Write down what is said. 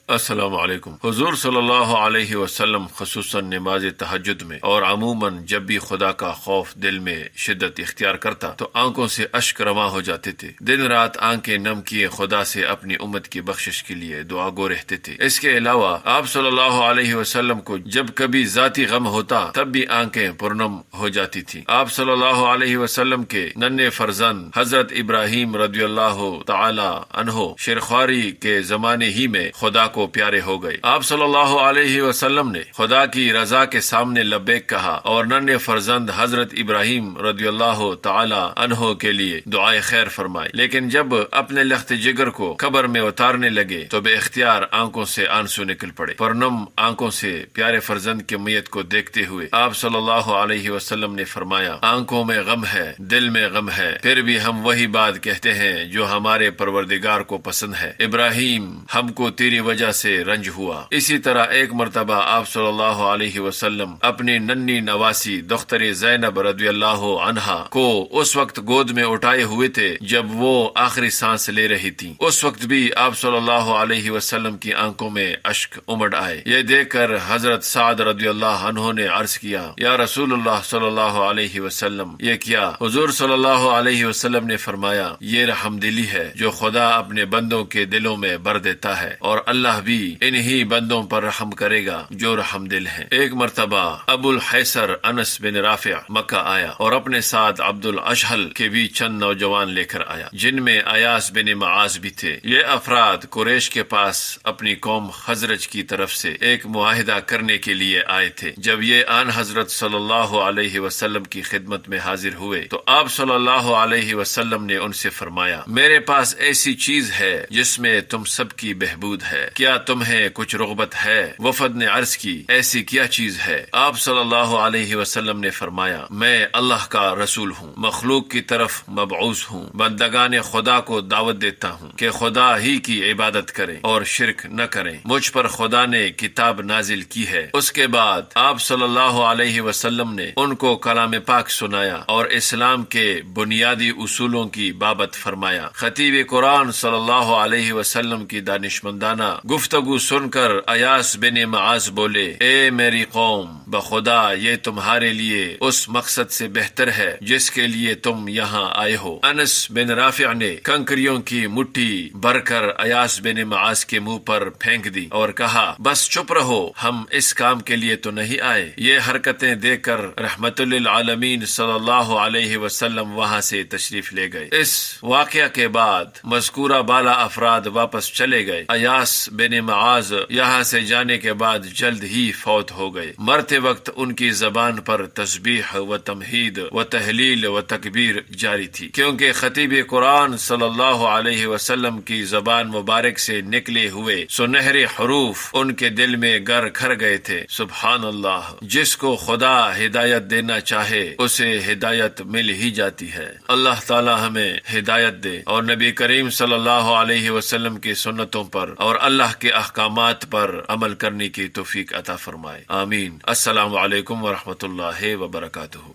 السلام علیکم۔ حضور صلی اللہ علیہ وسلم خصوصاً نماز تہجد میں اور عموماً جب بھی خدا کا خوف دل میں شدت اختیار کرتا تو آنکھوں سے اشک رواں ہو جاتے تھے۔ دن رات آنکھیں نم کیے خدا سے اپنی امت کی بخشش کے لیے دعا گو رہتے تھے۔ اس کے علاوہ آپ صلی اللہ علیہ وسلم کو جب کبھی ذاتی غم ہوتا تب بھی آنکھیں پرنم ہو جاتی تھی۔ آپ صلی اللہ علیہ وسلم کے ننھے فرزند حضرت ابراہیم رضی اللہ تعالی عنہ شیرخواری کے زمانے ہی میں خدا کو پیارے ہو گئے۔ آپ صلی اللہ علیہ وسلم نے خدا کی رضا کے سامنے لبیک کہا اور ننھے فرزند حضرت ابراہیم رضی اللہ تعالی عنہ کے لیے دعائے خیر فرمائی، لیکن جب اپنے لخت جگر کو قبر میں اتارنے لگے تو بے اختیار آنکھوں سے آنسو نکل پڑے۔ پرنم آنکھوں سے پیارے فرزند کی میت کو دیکھتے ہوئے آپ صلی اللہ علیہ وسلم نے فرمایا، آنکھوں میں غم ہے، دل میں غم ہے، پھر بھی ہم وہی بات کہتے ہیں جو ہمارے پروردگار کو پسند ہے۔ ابراہیم، ہم کو تیری وجہ سے رنج ہوا۔ اسی طرح ایک مرتبہ آپ صلی اللہ علیہ وسلم اپنی ننھی نواسی دختر زینب رضی اللہ عنہا کو اس وقت گود میں اٹھائے ہوئے تھے جب وہ آخری سانس لے رہی تھی۔ اس وقت بھی آپ صلی اللہ علیہ وسلم کی آنکھوں میں اشک امڑ آئے۔ یہ دیکھ کر حضرت سعد رضی اللہ عنہ نے عرض کیا، یا رسول اللہ صلی اللہ علیہ وسلم، یہ کیا؟ حضور صلی اللہ علیہ وسلم نے فرمایا، یہ رحم دلی ہے جو خدا اپنے بندوں کے دلوں میں بھر دیتا ہے، اور اللہ بھی انہی بندوں پر رحم کرے گا جو رحم دل ہیں۔ ایک مرتبہ ابو الحیثر انس بن رافع مکہ آیا اور اپنے ساتھ عبد الاشہل کے بھی چند نوجوان لے کر آیا جن میں ایاس بن معاذ بھی تھے۔ یہ افراد قریش کے پاس اپنی قوم خزرج کی طرف سے ایک معاہدہ کرنے کے لیے آئے تھے۔ جب یہ آن حضرت صلی اللہ علیہ وسلم کی خدمت میں حاضر ہوئے تو آپ صلی اللہ علیہ وسلم نے ان سے فرمایا، میرے پاس ایسی چیز ہے جس میں تم سب کی بہبود ہے، کیا تمہیں کچھ رغبت ہے؟ وفد نے عرض کی، ایسی کیا چیز ہے؟ آپ صلی اللہ علیہ وسلم نے فرمایا، میں اللہ کا رسول ہوں، مخلوق کی طرف مبعوث ہوں، بندگان خدا کو دعوت دیتا ہوں کہ خدا ہی کی عبادت کریں اور شرک نہ کریں۔ مجھ پر خدا نے کتاب نازل کی ہے۔ اس کے بعد آپ صلی اللہ علیہ وسلم نے ان کو کلام پاک سنایا اور اسلام کے بنیادی اصولوں کی بابت فرمایا۔ خطیب قرآن صلی اللہ علیہ وسلم کی دانشمندانہ گفتگو سن کر ایاس بن معاذ بولے، اے میری قوم، بخدا یہ تمہارے لیے اس مقصد سے بہتر ہے جس کے لیے تم یہاں آئے ہو۔ انس بن رافع نے کنکریوں کی مٹھی بھر کر ایاس بن معاذ کے منہ پر پھینک دی اور کہا، بس چپ رہو، ہم اس کام کے لیے تو نہیں آئے۔ یہ حرکتیں دیکھ کر رحمت للعالمین صلی اللہ علیہ وسلم وہاں سے تشریف لے گئے۔ اس واقعہ کے بعد مذکورہ بالا افراد واپس چلے گئے۔ ایاس بن معاذ یہاں سے جانے کے بعد جلد ہی فوت ہو گئے۔ مرتے وقت ان کی زبان پر تسبیح و تمہید و تحلیل و تکبیر جاری تھی، کیونکہ خطیب قرآن صلی اللہ علیہ وسلم کی زبان مبارک سے نکلے ہوئے سنہرے حروف ان کے دل میں گر کھر گئے تھے۔ سبحان اللہ، جس کو خدا ہدایت دینا چاہے اسے ہدایت مل ہی جاتی ہے۔ اللہ تعالی ہمیں ہدایت دے اور نبی کریم صلی اللہ علیہ وسلم کی سنتوں پر اور اللہ کے احکامات پر عمل کرنے کی توفیق عطا فرمائے، آمین۔ السلام علیکم ورحمۃ اللہ وبرکاتہ۔